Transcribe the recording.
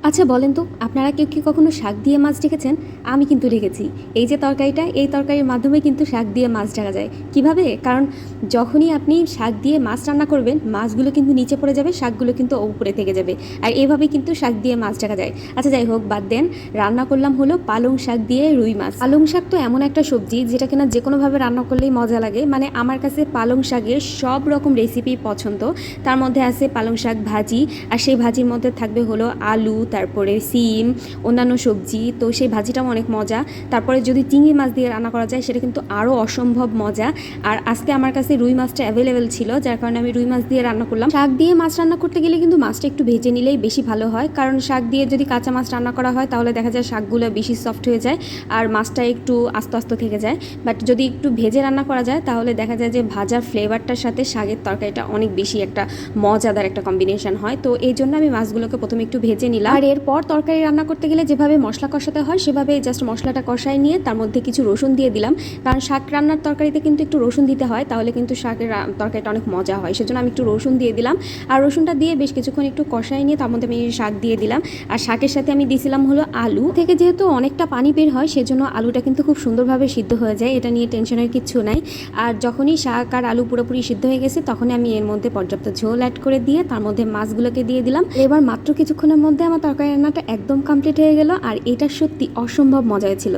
আচ্ছা বলেন তো, আপনারা কেউ কি কখনো শাক দিয়ে মাছ ঢেকেছেন? আমি কিন্তু ঢেকেছি। এই যে তরকারিটা, এই তরকারির মাধ্যমে কিন্তু শাক দিয়ে মাছ ঢাকা যায়। কিভাবে? কারণ যখনই আপনি শাক দিয়ে মাছ রান্না করবেন, মাছগুলো কিন্তু নিচে পড়ে যাবে, শাকগুলো কিন্তু উপরে থেকে যাবে। আর এভাবেই কিন্তু শাক দিয়ে মাছ ঢাকা যায়। আচ্ছা যাই হোক, বাদ দেন। রান্না করলাম হলো পালং শাক দিয়ে রুই মাছ। পালং শাক তো এমন একটা সবজি যেটা কিনা যে কোনোভাবে রান্না করলেই মজা লাগে। মানে আমার কাছে পালং শাকের সব রকম রেসিপি পছন্দ। তার মধ্যে আছে পালং শাক ভাজি, আর সেই ভাজির মধ্যে থাকবে হলো আলু, তারপরে সিম, অন্যান্য সবজি। তো সেই ভাজিটাও অনেক মজা। তারপরে যদি চিংড়ি মাছ দিয়ে রান্না করা যায় সেটা কিন্তু আরও অসম্ভব মজা। আর আজকে আমার কাছে রুই মাছটা অ্যাভেলেবেল ছিল, যার কারণে আমি রুই মাছ দিয়ে রান্না করলাম। শাক দিয়ে মাছ রান্না করতে গেলে কিন্তু মাছটা একটু ভেজে নিলেই বেশি ভালো হয়, কারণ শাক দিয়ে যদি কাঁচা মাছ রান্না করা হয় তাহলে দেখা যায় শাকগুলো বেশি সফট হয়ে যায় আর মাছটা একটু আস্তে আস্তে থেকে যায়। বাট যদি একটু ভেজে রান্না করা যায় তাহলে দেখা যায় যে ভাজার ফ্লেভারটার সাথে শাকের তরকারিটা অনেক বেশি একটা মজাদার একটা কম্বিনেশন হয়। তো এই জন্য আমি মাছগুলোকে প্রথমে একটু ভেজে নিলাম। আর এরপর তরকারি রান্না করতে গেলে যেভাবে মশলা কষাতে হয় সেভাবে জাস্ট মশলাটা কষাই নিয়ে তার মধ্যে কিছু রসুন দিয়ে দিলাম, কারণ শাক রান্নার তরকারিতে কিন্তু একটু রসুন দিতে হয়, তাহলে কিন্তু শাকের তরকারিটা অনেক মজা হয়। সেজন্য আমি একটু রসুন দিয়ে দিলাম। আর রসুনটা দিয়ে বেশ কিছুক্ষণ একটু কষাই নিয়ে তার মধ্যে আমি শাক দিয়ে দিলাম। আর শাকের সাথে আমি দিয়েছিলাম হলো আলু থেকে, যেহেতু অনেকটা পানি বের হয় সেজন্য আলুটা কিন্তু খুব সুন্দরভাবে সিদ্ধ হয়ে যায়, এটা নিয়ে টেনশনের কিচ্ছু নাই। আর যখনই শাক আর আলু পুরোপুরি সিদ্ধ হয়ে গেছে তখনই আমি এর মধ্যে পর্যাপ্ত ঝোল অ্যাড করে দিয়ে তার মধ্যে মাছগুলোকে দিয়ে দিলাম। এবার মাত্র কিছুক্ষণের মধ্যে আমার তরকারি রান্নাটা একদম কমপ্লিট হয়ে গেল, আর এটা সত্যি অসম্ভব মজা ছিল।